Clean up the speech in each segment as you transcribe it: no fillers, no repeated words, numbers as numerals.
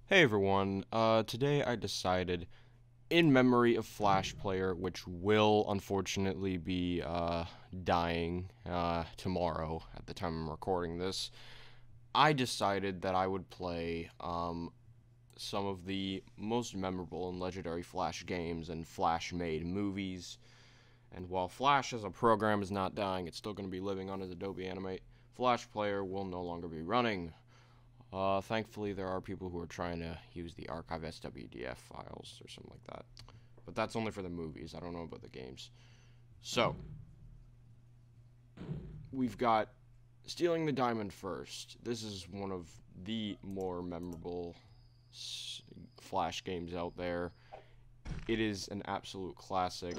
Hey everyone, today I decided, in memory of Flash Player, which will unfortunately be, dying, tomorrow at the time I'm recording this, I decided that I would play, some of the most memorable and legendary Flash games and Flash-made movies. And while Flash as a program is not dying, it's still going to be living on as Adobe Animate. Flash Player will no longer be running. Thankfully, there are people who are trying to use the archive SWDF files or something like that. But that's only for the movies. I don't know about the games. So, we've got Stealing the Diamond first. This is one of the more memorable Flash games out there. It is an absolute classic.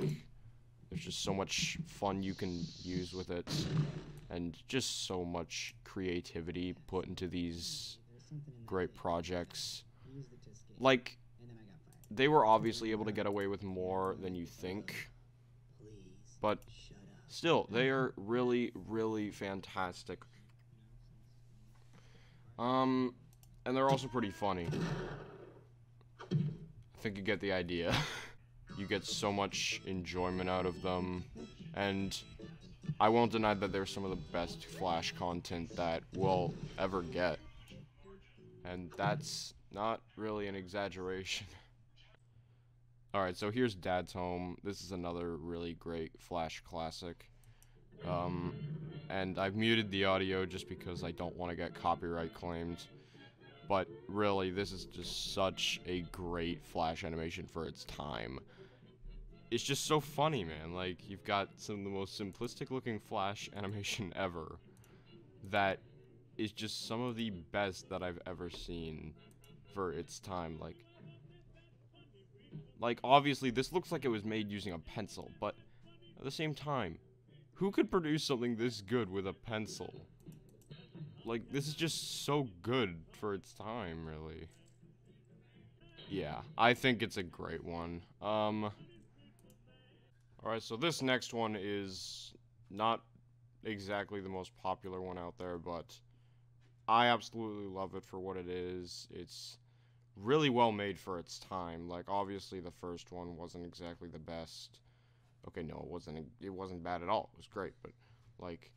There's just so much fun you can use with it, and just so much creativity put into these great projects. Like, they were obviously able to get away with more than you think, but still, they are really, really fantastic. And they're also pretty funny. I think you get the idea. You get so much enjoyment out of them, and I won't deny that they're some of the best Flash content that we'll ever get. And that's not really an exaggeration. Alright, so here's Dad's Home. This is another really great Flash classic. And I've muted the audio just because I don't want to get copyright claimed. But really, this is just such a great Flash animation for its time. It's just so funny, man. Like, you've got some of the most simplistic looking Flash animation ever that is just some of the best that I've ever seen for its time. Like obviously this looks like it was made using a pencil, but at the same time, who could produce something this good with a pencil? Like, this is just so good for its time, really. Yeah, I think it's a great one. Alright, so this next one is not exactly the most popular one out there, but I absolutely love it for what it is. It's really well made for its time. Like, obviously the first one wasn't exactly the best. Okay, no, it wasn't bad at all. It was great, but like,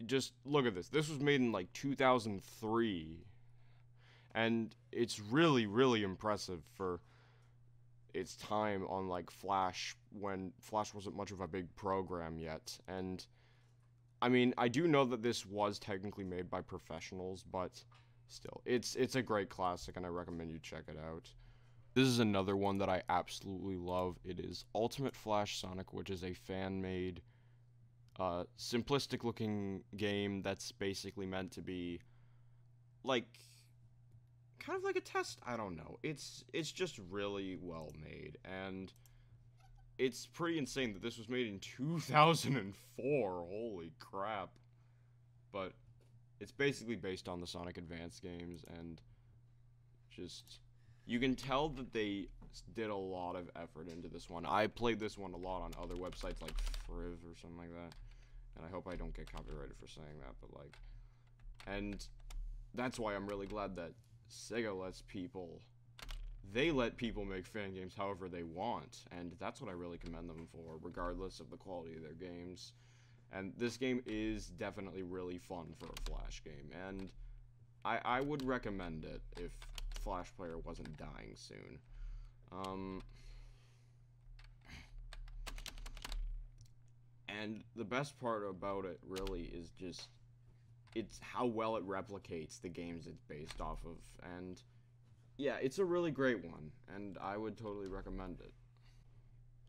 just look at this. This was made in like 2003, and it's really, really impressive for its time on like Flash, when Flash wasn't much of a big program yet. And I mean, I do know that this was technically made by professionals, but still, it's a great classic, and I recommend you check it out. This is another one that I absolutely love. It is Ultimate Flash Sonic, which is a fan-made, simplistic looking game that's basically meant to be like kind of like a test. I don't know. It's just really well made, and it's pretty insane that this was made in 2004. Holy crap. But it's basically based on the Sonic Advance games, and just you can tell that they did a lot of effort into this one. I played this one a lot on other websites like Friv or something like that, and I hope I don't get copyrighted for saying that, but like, and that's why I'm really glad that Sega they let people make fan games however they want, and that's what I really commend them for, regardless of the quality of their games. And this game is definitely really fun for a Flash game, and I would recommend it if Flash Player wasn't dying soon. And the best part about it really is just it's how well it replicates the games it's based off of, and yeah, it's a really great one, and I would totally recommend it.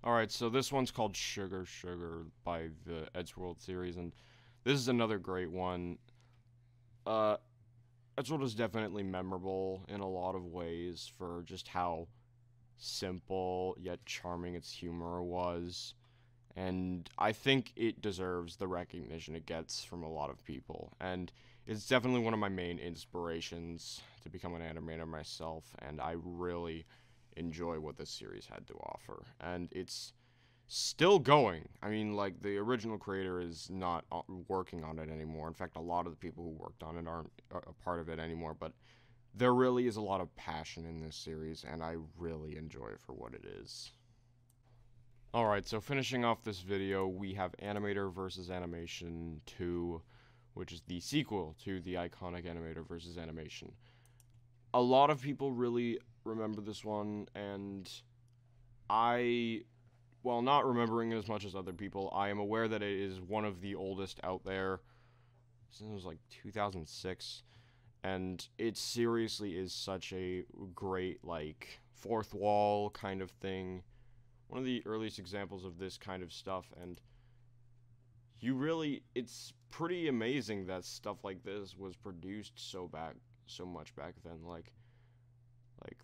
Alright, so this one's called Sugar Sugar by the Edgeworld series, and this is another great one. Edgeworld is definitely memorable in a lot of ways for just how simple yet charming its humor was, and I think it deserves the recognition it gets from a lot of people, and it's definitely one of my main inspirations to become an animator myself, and I really enjoy what this series had to offer, and it's still going. I mean, like, the original creator is not working on it anymore. In fact, a lot of the people who worked on it aren't a part of it anymore, but there really is a lot of passion in this series, and I really enjoy it for what it is. Alright, so finishing off this video, we have Animator vs. Animation 2, which is the sequel to the iconic Animator vs. Animation. A lot of people really remember this one, and while not remembering it as much as other people, I am aware that it is one of the oldest out there. Since it was like 2006, and it seriously is such a great, like, fourth wall kind of thing. One of the earliest examples of this kind of stuff, and it's pretty amazing that stuff like this was produced so much back then. Like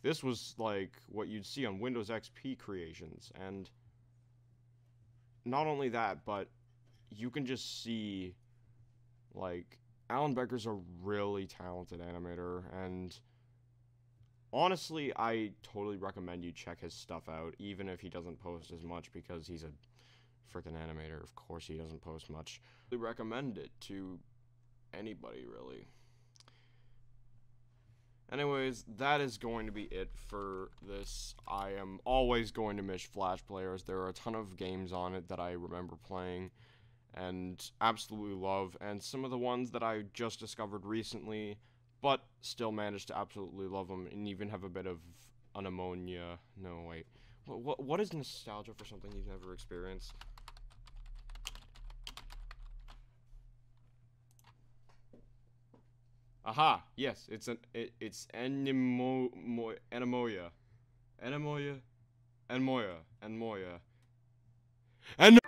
this was like what you'd see on Windows XP creations, and not only that, but you can just see, like, Alan Becker's a really talented animator, and honestly, I totally recommend you check his stuff out, even if he doesn't post as much, because he's a freaking animator. Of course he doesn't post much. I recommend it to anybody, really. Anyways, that is going to be it for this. I am always going to miss Flash players. There are a ton of games on it that I remember playing and absolutely love, and some of the ones that I just discovered recently, but still managed to absolutely love them, and even have a bit of an ammonia. No, wait. What is nostalgia for something you've never experienced? Aha! Yes, it's Animoya. Animoya. And